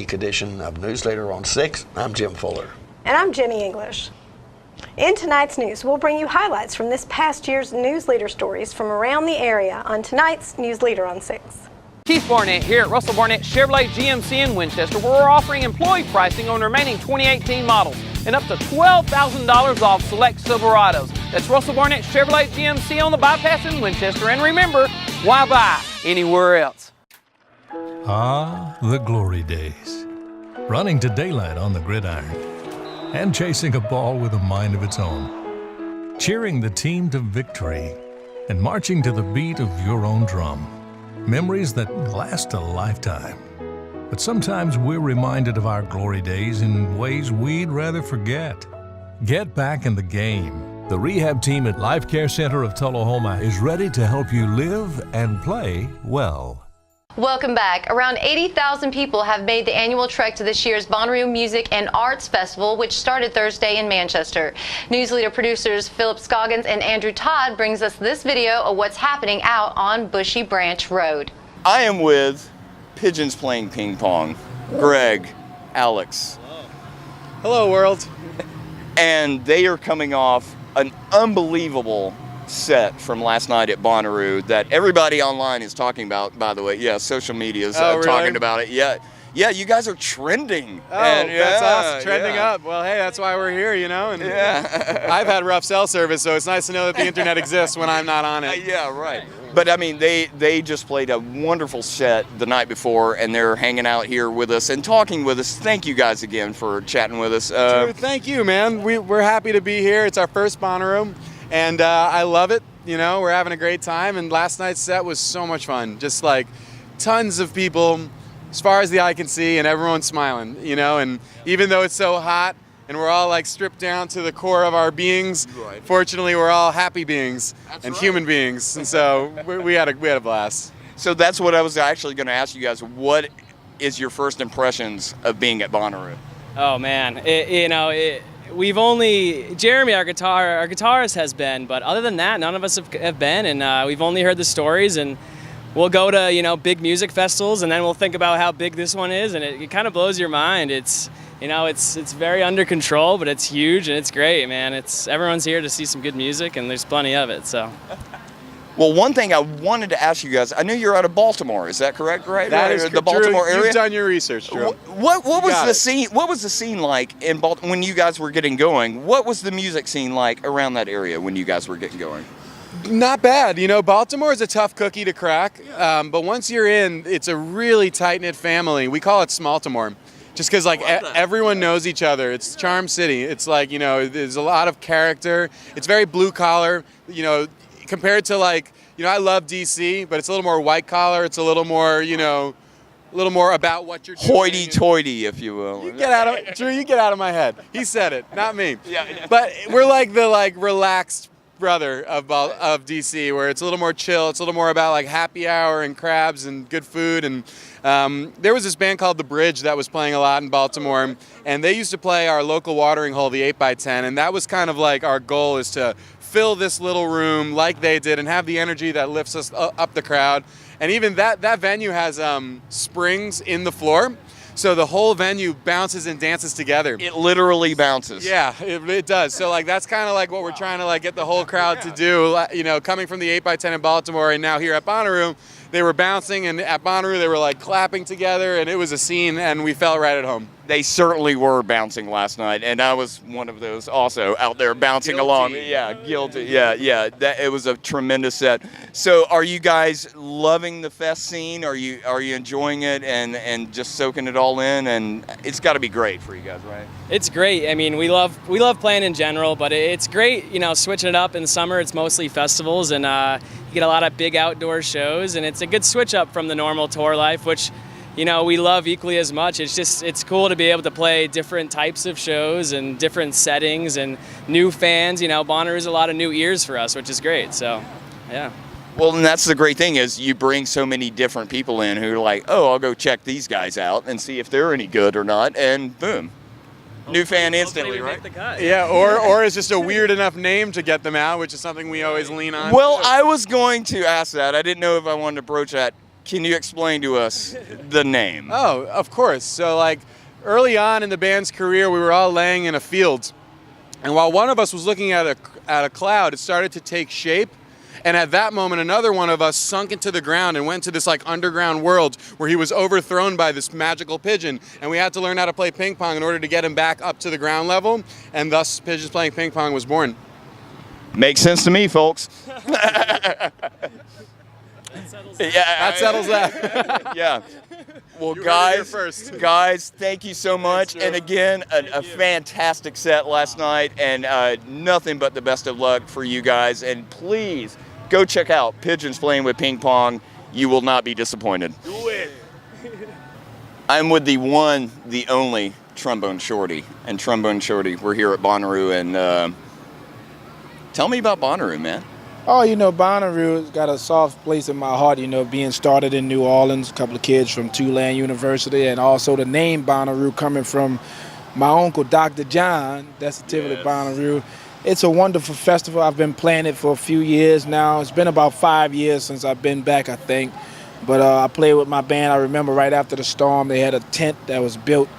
week edition of Newsleader on 6. I'm Jim Fuller. And I'm Jenny English. In tonight's news, we'll bring you highlights from this past year's Newsleader stories from around the area on tonight's Newsleader on 6. Keith Barnett here at Russell Barnett Chevrolet GMC in Winchester, where we're offering employee pricing on remaining 2018 models and up to $12,000 off select Silverados. That's Russell Barnett Chevrolet GMC on the bypass in Winchester. And remember, why buy anywhere else? Ah, the glory days. Running to daylight on the gridiron and chasing a ball with a mind of its own. Cheering the team to victory and marching to the beat of your own drum. Memories that last a lifetime. But sometimes we're reminded of our glory days in ways we'd rather forget. Get back in the game. The rehab team at Life Care Center of Tullahoma is ready to help you live and play well. Welcome back. Around 80,000 people have made the annual trek to this year's Bonnaroo Music and Arts Festival, which started Thursday in Manchester. Newsleader producers Philip Scoggins and Andrew Todd brings us this video of what's happening out on Bushy Branch Road. I am with Pigeons Playing Ping Pong, Greg, Alex. Hello, world. And they are coming off an unbelievable set from last night at Bonnaroo that everybody online is talking about, by the way. Yeah, social media is talking about it. Yeah, you guys are trending. Oh, that's us, trending up. Well, hey, that's why we're here, you know. And I've had rough cell service, so it's nice to know that the internet exists when I'm not on it. Yeah, right. But I mean, they just played a wonderful set the night before, and they're hanging out here with us and talking with us. Thank you guys again for chatting with us. Dude, thank you, man. We're happy to be here. It's our first Bonnaroo. And I love it, you know, we're having a great time, and last night's set was so much fun. Just like tons of people as far as the eye can see, and everyone's smiling, you know, and even though it's so hot and we're all like stripped down to the core of our beings, fortunately we're all happy beings and human beings, and so we had a blast. So that's what I was actually going to ask you guys. What is your first impressions of being at Bonnaroo? Oh man, we've only, Jeremy, our guitarist has been, but other than that, none of us have been, and we've only heard the stories, and we'll go to, you know, big music festivals, and then we'll think about how big this one is, and it kind of blows your mind. It's, you know, it's very under control, but it's huge, and it's great, man. Everyone's here to see some good music, and there's plenty of it, so. Well, one thing I wanted to ask you guys, I knew you're out of Baltimore, is that correct, right? That is the Baltimore Drew, area? You've done your research, Drew. What was the scene? What was the scene like in Baltimore when you guys were getting going? What was the music scene like around that area when you guys were getting going? Not bad. You know, Baltimore is a tough cookie to crack, but once you're in, it's a really tight-knit family. We call it Smaltimore, just because like everyone knows each other. It's Charm City. It's like, you know, there's a lot of character. It's very blue-collar, you know, compared to like, you know, I love DC, but it's a little more white-collar. It's a little more, you know, a little more about what you're doing. Hoity-toity, if you will. You get out of, Drew, you get out of my head. He said it, not me. Yeah. But we're like the relaxed brother of DC, where it's a little more chill. It's a little more about like happy hour and crabs and good food. And there was this band called The Bridge that was playing a lot in Baltimore, and they used to play our local watering hole, the 8x10, and that was kind of like our goal, is to fill this little room like they did and have the energy that lifts us up the crowd. And even that venue has springs in the floor, so the whole venue bounces and dances together. It literally bounces. Yeah, it does. So like that's kind of like what we're trying to like get the whole crowd to do. You know, coming from the 8x10 in Baltimore and now here at Bonnaroo, they were bouncing, and at Bonnaroo they were like clapping together, and it was a scene, and we felt right at home. They certainly were bouncing last night, and I was one of those also out there bouncing along. Yeah, guilty. Yeah. It was a tremendous set. So, are you guys loving the fest scene? Are you enjoying it and just soaking it all in? And it's got to be great for you guys, right? It's great. I mean, we love playing in general, but it's great. You know, switching it up in the summer. It's mostly festivals, and you get a lot of big outdoor shows, and it's a good switch up from the normal tour life, which, you know, we love equally as much. It's cool to be able to play different types of shows and different settings and new fans. You know, Bonnaroo is a lot of new ears for us, which is great. So, yeah. Well, and that's the great thing, is you bring so many different people in who are like, oh, I'll go check these guys out and see if they're any good or not, and boom. New fan instantly, right? Yeah, or it's just a weird enough name to get them out, which is something we always lean on. Well, I was going to ask that. I didn't know if I wanted to broach that. Can you explain to us the name? Oh, of course. So like early on in the band's career, we were all laying in a field. And while one of us was looking at a cloud, it started to take shape. And at that moment, another one of us sunk into the ground and went to this like underground world where he was overthrown by this magical pigeon. And we had to learn how to play ping pong in order to get him back up to the ground level. And thus, Pigeons Playing Ping Pong was born. Makes sense to me, folks. That settles that. Yeah. Well, You heard it here guys, first. guys, thank you so much. Joe. And again, a fantastic set last night, and nothing but the best of luck for you guys. And please go check out Pigeons Playing with Ping Pong. You will not be disappointed. Do it. I'm with the one, the only Trombone Shorty. And Trombone Shorty, we're here at Bonnaroo, and tell me about Bonnaroo, man. Oh, you know, Bonnaroo's got a soft place in my heart, you know, being started in New Orleans, a couple of kids from Tulane University, and also the name Bonnaroo coming from my uncle, Dr. John, that's the Tivoli Bonnaroo. It's a wonderful festival. I've been playing it for a few years now. It's been about 5 years since I've been back, I think. But I played with my band. I remember right after the storm, they had a tent that was built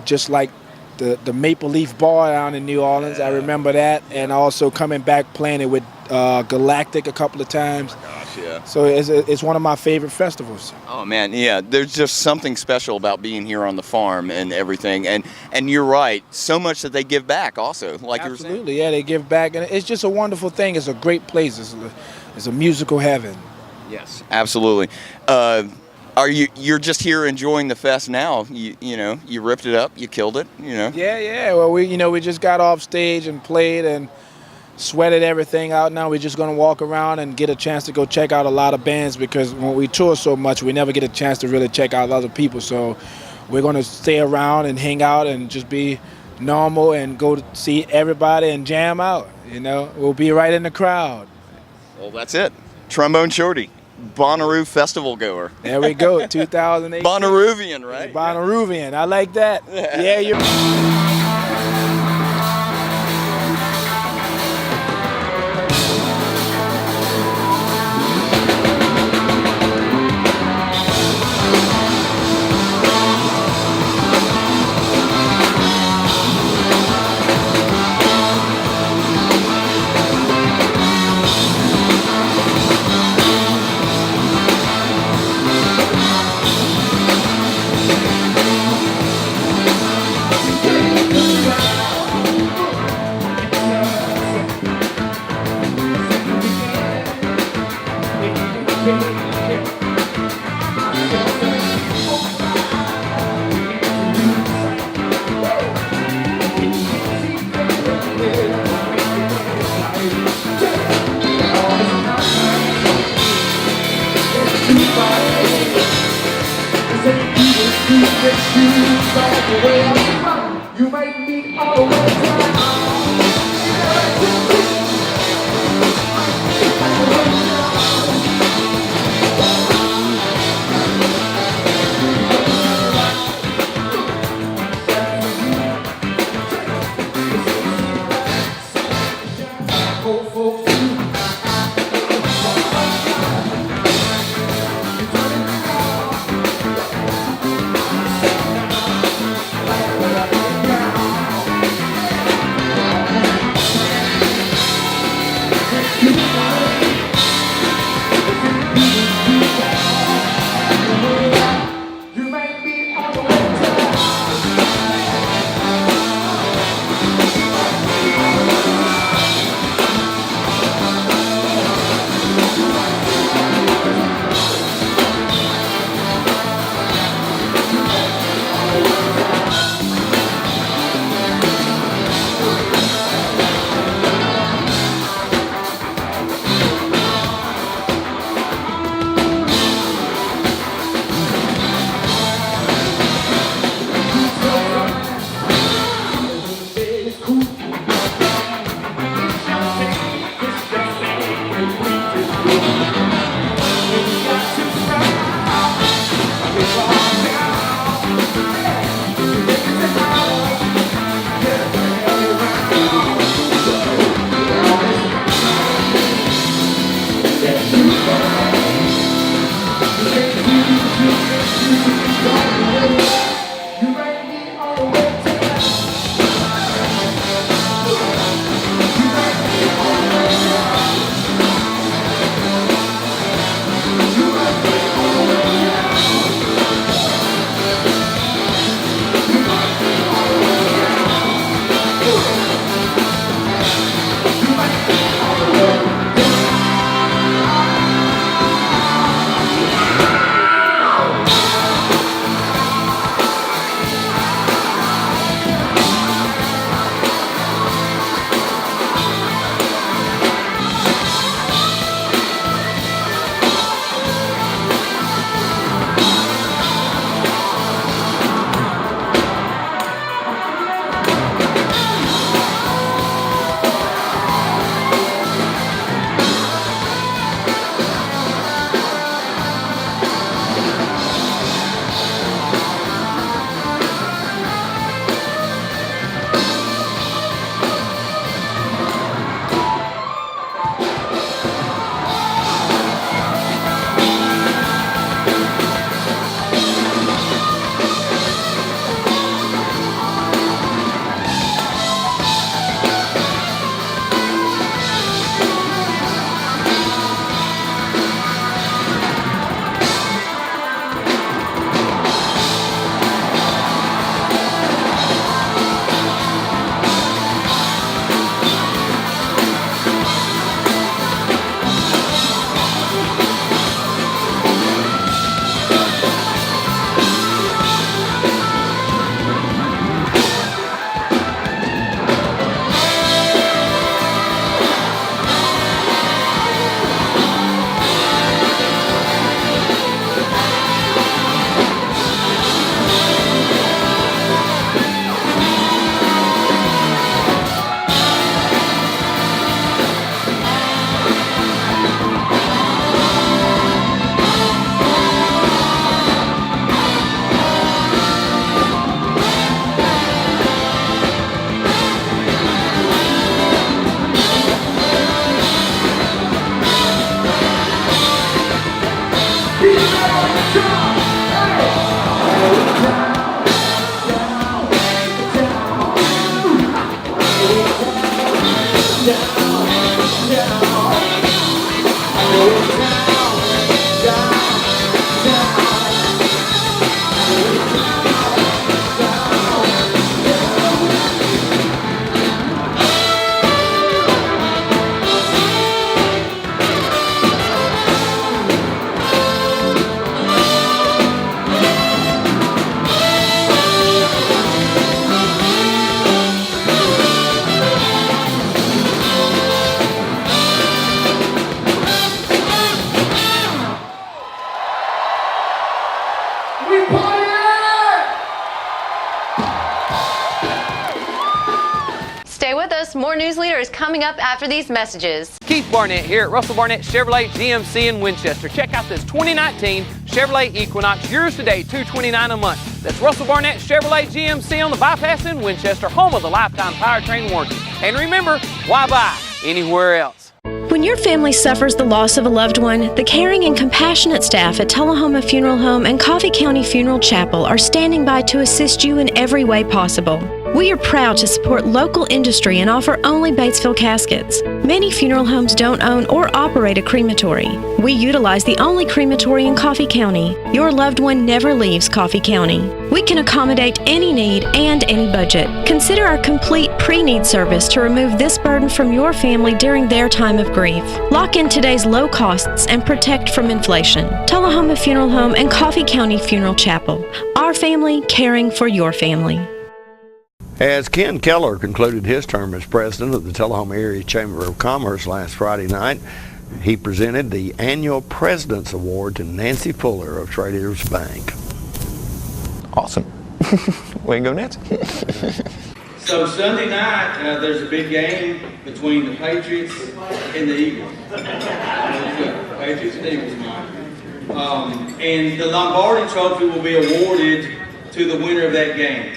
just like the Maple Leaf Bar down in New Orleans. I remember that. And also coming back playing it with Galactic a couple of times. Gosh, yeah. So it's one of my favorite festivals. Oh man, yeah. There's just something special about being here on the farm and everything. And you're right. So much that they give back also, like you were saying. Absolutely, yeah, they give back. And it's just a wonderful thing. It's a great place. It's a musical heaven. Yes, absolutely. You're just here enjoying the fest now? You know, you ripped it up, you killed it. You know. Yeah. Well, we just got off stage and played and sweated everything out. Now we're just gonna walk around and get a chance to go check out a lot of bands, because when we tour so much, we never get a chance to really check out other people. So we're gonna stay around and hang out and just be normal and go to see everybody and jam out. You know, we'll be right in the crowd. Well, that's it. Trombone Shorty, Bonnaroo festival goer. There we go, 2008. Bonnaroovian, right? Bonnaroovian, I like that. Yeah, you're. You make me always Stay with us. More News Leader is coming up after these messages. Keith Barnett here at Russell Barnett Chevrolet GMC in Winchester. Check out this 2019 Chevrolet Equinox. Yours today, $229 a month. That's Russell Barnett Chevrolet GMC on the bypass in Winchester, home of the lifetime powertrain warranty. And remember, why buy anywhere else? When your family suffers the loss of a loved one, the caring and compassionate staff at Tullahoma Funeral Home and Coffee County Funeral Chapel are standing by to assist you in every way possible. We are proud to support local industry and offer only Batesville caskets. Many funeral homes don't own or operate a crematory. We utilize the only crematory in Coffee County. Your loved one never leaves Coffee County. We can accommodate any need and any budget. Consider our complete pre-need service to remove this burden from your family during their time of grief. Lock in today's low costs and protect from inflation. Tullahoma Funeral Home and Coffee County Funeral Chapel. Our family caring for your family. As Ken Keller concluded his term as president of the Tullahoma Area Chamber of Commerce last Friday night, he presented the annual President's Award to Nancy Fuller of Traders Bank. Awesome. Way to go, Nancy. So Sunday night, there's a big game between the Patriots and the Eagles. Patriots and Eagles tonight. And the Lombardi Trophy will be awarded to the winner of that game.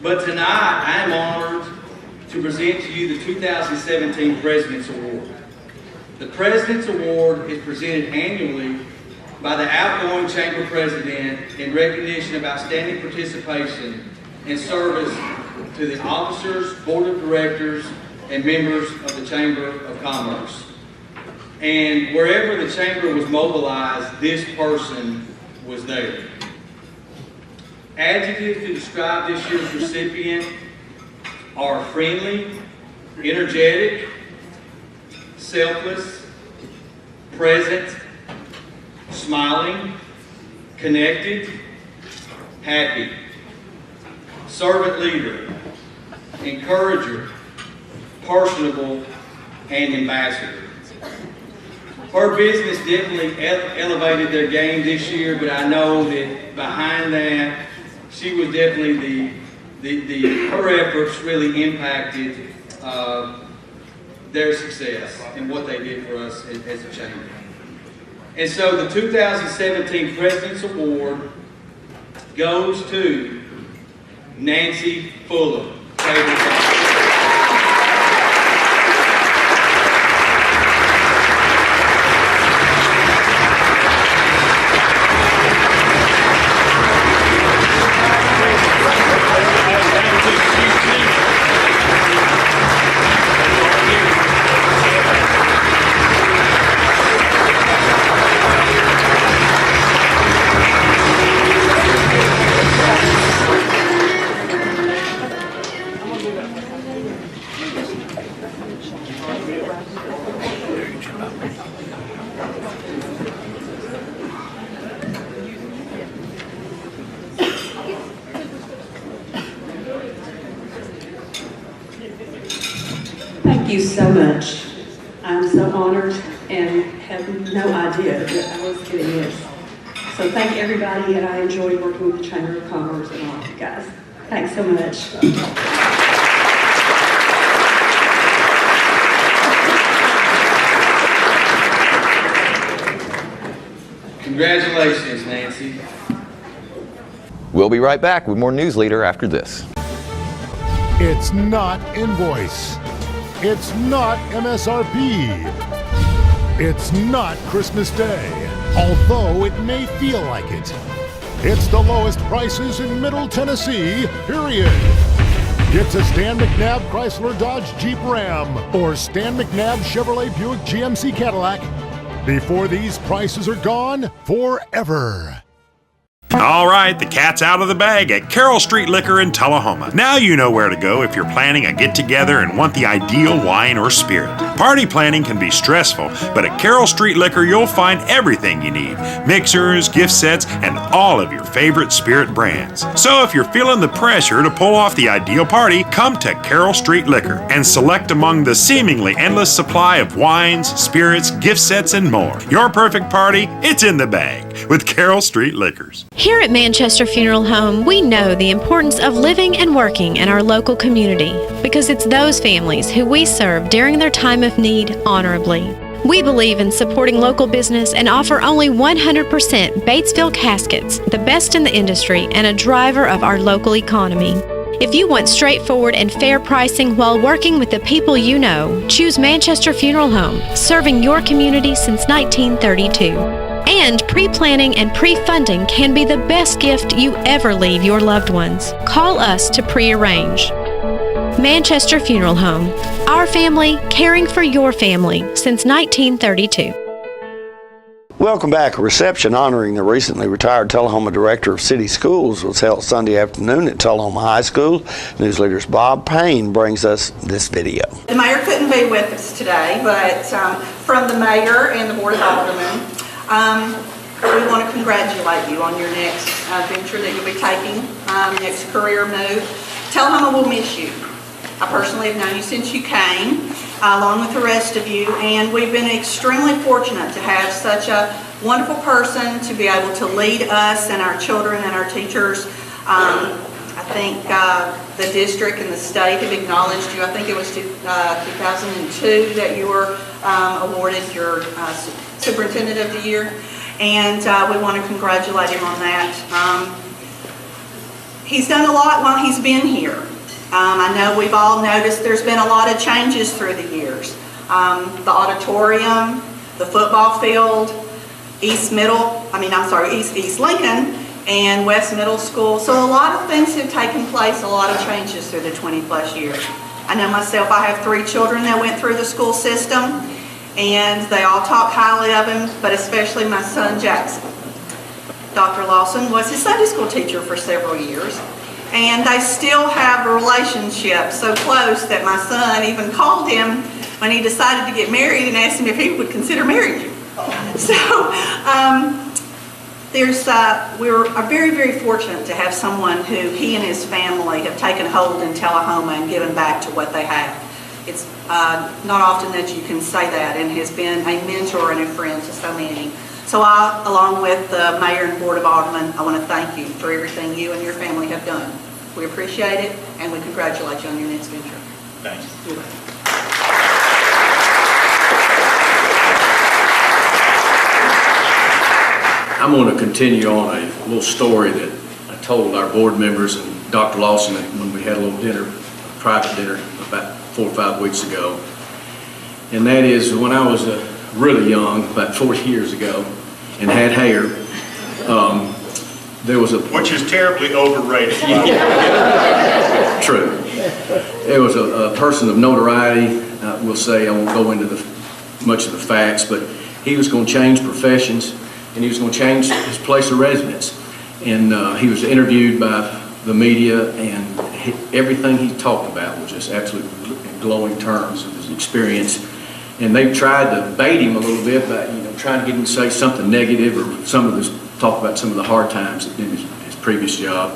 But tonight, I am honored to present to you the 2017 President's Award. The President's Award is presented annually by the outgoing Chamber President in recognition of outstanding participation and service to the officers, Board of Directors, and members of the Chamber of Commerce. And wherever the Chamber was mobilized, this person was there. Adjectives to describe this year's recipient are friendly, energetic, selfless, present, smiling, connected, happy, servant leader, encourager, personable, and ambassador. Her business definitely elevated their game this year, but I know that behind that, she was definitely her efforts really impacted their success and what they did for us as a chamber. And so the 2017 President's Award goes to Nancy Fuller. Thank you so much. I'm so honored and have no idea that I was getting this. So thank everybody, and I enjoyed working with the Chamber of Commerce and all of you guys. Thanks so much. Congratulations, Nancy. We'll be right back with more News Leader after this. It's not invoice. It's not MSRP. It's not Christmas Day, although it may feel like it. It's the lowest prices in Middle Tennessee, period. It's a Stan McNabb Chrysler Dodge Jeep Ram or Stan McNabb Chevrolet Buick GMC Cadillac before these prices are gone forever. All right, the cat's out of the bag at Carroll Street Liquor in Tullahoma. Now you know where to go if you're planning a get-together and want the ideal wine or spirit. Party planning can be stressful, but at Carroll Street Liquor you'll find everything you need. Mixers, gift sets, and all of your favorite spirit brands. So if you're feeling the pressure to pull off the ideal party, come to Carroll Street Liquor and select among the seemingly endless supply of wines, spirits, gift sets, and more. Your perfect party, it's in the bag with Carroll Street Liquors. Here at Manchester Funeral Home, we know the importance of living and working in our local community because it's those families who we serve during their time of need honorably. We believe in supporting local business and offer only 100% Batesville caskets, the best in the industry and a driver of our local economy. If you want straightforward and fair pricing while working with the people you know, choose Manchester Funeral Home, serving your community since 1932. And pre-planning and pre-funding can be the best gift you ever leave your loved ones. Call us to pre-arrange. Manchester Funeral Home. Our family, caring for your family since 1932. Welcome back. A reception honoring the recently retired Tullahoma Director of City Schools was held Sunday afternoon at Tullahoma High School. News Leader's Bob Payne brings us this video. The mayor couldn't be with us today, but from the mayor and the Board of Aldermen, we want to congratulate you on your next venture that you'll be taking, next career move. Tullahoma will miss you. I personally have known you since you came, along with the rest of you, and we've been extremely fortunate to have such a wonderful person to be able to lead us and our children and our teachers. I think the district and the state have acknowledged you. I think it was 2002 that you were awarded your Superintendent of the Year, and we want to congratulate him on that. He's done a lot while he's been here. I know we've all noticed there's been a lot of changes through the years. The auditorium, the football field, East Lincoln and West Middle School. So a lot of things have taken place, a lot of changes through the 20 plus years. I know myself, I have 3 children that went through the school system and they all talk highly of him, but especially my son Jackson. Dr. Lawson was his Sunday school teacher for several years. And they still have a relationship so close that my son even called him when he decided to get married and asked him if he would consider marrying you. So we're very, very fortunate to have someone who he and his family have taken hold in Tullahoma and given back to what they have. It's not often that you can say that, and has been a mentor and a friend to so many. So I, along with the Mayor and Board of Aldermen, I want to thank you for everything you and your family have done. We appreciate it, and we congratulate you on your next venture. Thanks. You're welcome. I'm going to continue on a little story that I told our board members and Dr. Lawson when we had a little dinner, a private dinner, about 4 or 5 weeks ago. And that is when I was really young, about 40 years ago, and had hair, there was a... Which is terribly overrated. True. There was a person of notoriety, we'll say, I won't go into much of the facts, but he was going to change professions, and he was going to change his place of residence. And he was interviewed by the media, and everything he talked about was just absolutely glowing terms of his experience. And they tried to bait him a little bit by, trying to get him to say something negative or talk about some of the hard times in his previous job.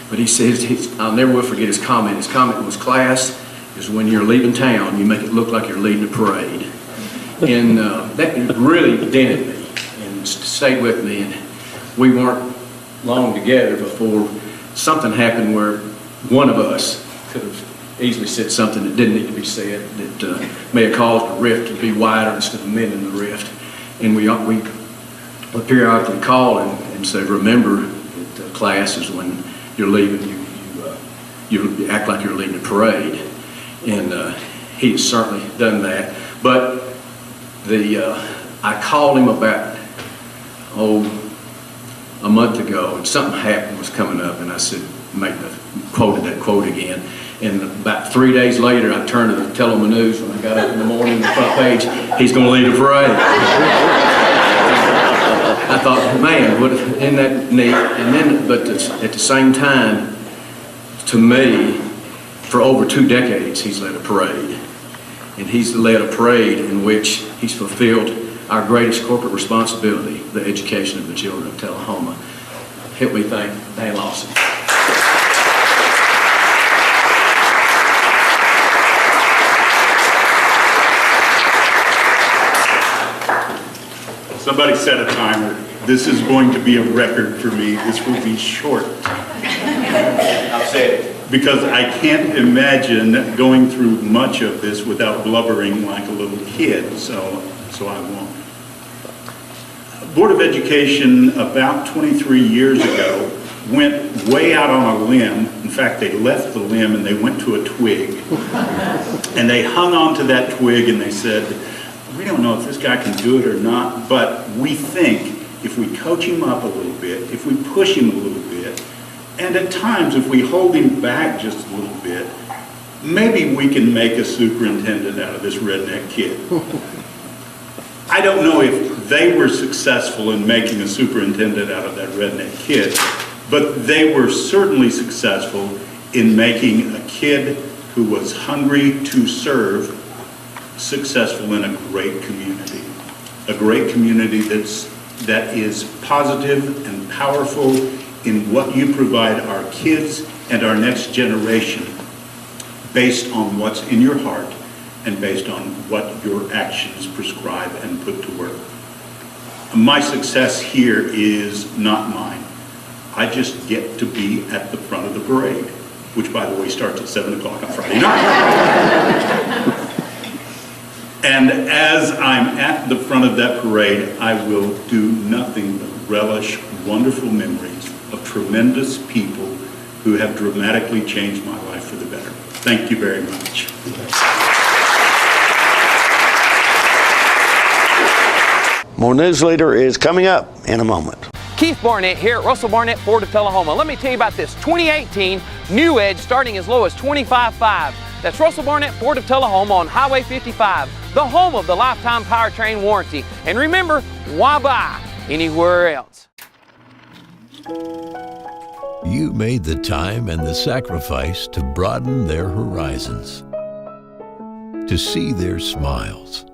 But he says, I'll never will forget his comment. His comment was, class is when you're leaving town, you make it look like you're leading a parade. And that really dented me and stayed with me. And we weren't long together before something happened where one of us could have easily said something that didn't need to be said, that may have caused the rift to be wider instead of mending the rift. And we periodically call and say, remember that class is when you're leaving, you act like you're leading a parade. And he's certainly done that. But I called him about, a month ago, and something happened was coming up, and I said, quoted that quote again. And about 3 days later, I turned to the Tullahoma News when I got up in the morning, the front page, he's going to lead a parade. I thought, man, isn't that neat? And then, but at the same time, to me, for over 2 decades, he's led a parade. and he's led a parade in which he's fulfilled our greatest corporate responsibility, the education of the children of Tullahoma. Help me thank Dan Lawson. Somebody set a timer. This is going to be a record for me. This will be short. I'll say it. Because I can't imagine going through much of this without blubbering like a little kid, so I won't. Board of Education about 23 years ago went way out on a limb. In fact, they left the limb and they went to a twig. And they hung on to that twig and they said, we don't know if this guy can do it or not, but we think if we coach him up a little bit, if we push him a little bit, and at times if we hold him back just a little bit, maybe we can make a superintendent out of this redneck kid. I don't know if they were successful in making a superintendent out of that redneck kid, but they were certainly successful in making a kid who was hungry to serve successful in a great community that is positive and powerful in what you provide our kids and our next generation based on what's in your heart and based on what your actions prescribe and put to work. My success here is not mine. I just get to be at the front of the parade, which by the way starts at 7 o'clock on Friday night. And as I'm at the front of that parade, I will do nothing but relish wonderful memories of tremendous people who have dramatically changed my life for the better. Thank you very much. More News Leader is coming up in a moment. Keith Barnett here at Russell Barnett Ford of Tullahoma. Let me tell you about this 2018 New Edge starting as low as $25,500. That's Russell Barnett Ford of Tullahoma on Highway 55, the home of the lifetime powertrain warranty. And remember, why buy anywhere else? You made the time and the sacrifice to broaden their horizons, to see their smiles,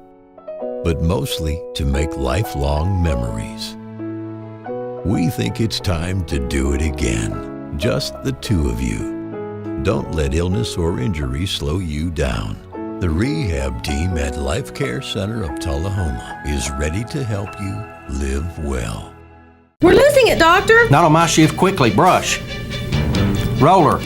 but mostly to make lifelong memories. We think it's time to do it again, just the two of you. Don't let illness or injury slow you down. The rehab team at Life Care Center of Tullahoma is ready to help you live well. We're losing it, Doctor. Not on my shift. Quickly, brush. Roller.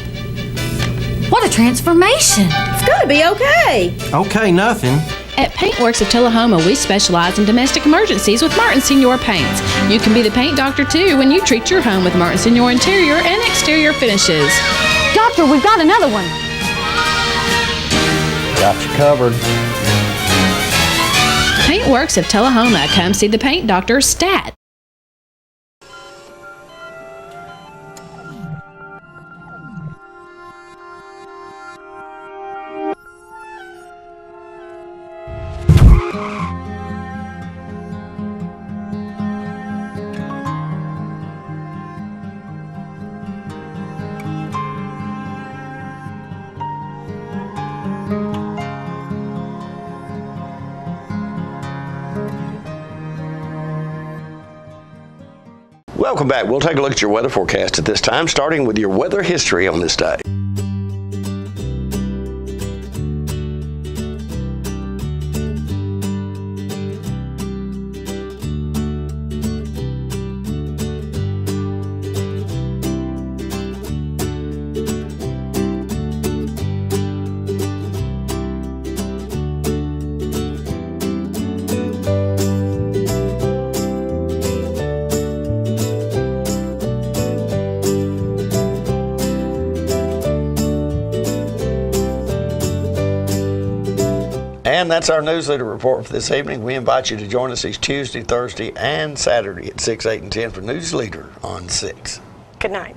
What a transformation. It's gonna be okay. Okay, nothing. At Paintworks of Tullahoma, we specialize in domestic emergencies with Martin Senior Paints. You can be the paint doctor too when you treat your home with Martin Senior interior and exterior finishes. Doctor, we've got another one. Got you covered. Paintworks of Tullahoma. Come see the paint doctor, Stat. Welcome back. We'll take a look at your weather forecast at this time, starting with your weather history on this day. And that's our News Leader report for this evening. We invite you to join us each Tuesday, Thursday, and Saturday at 6, 8, and 10 for News Leader on 6. Good night.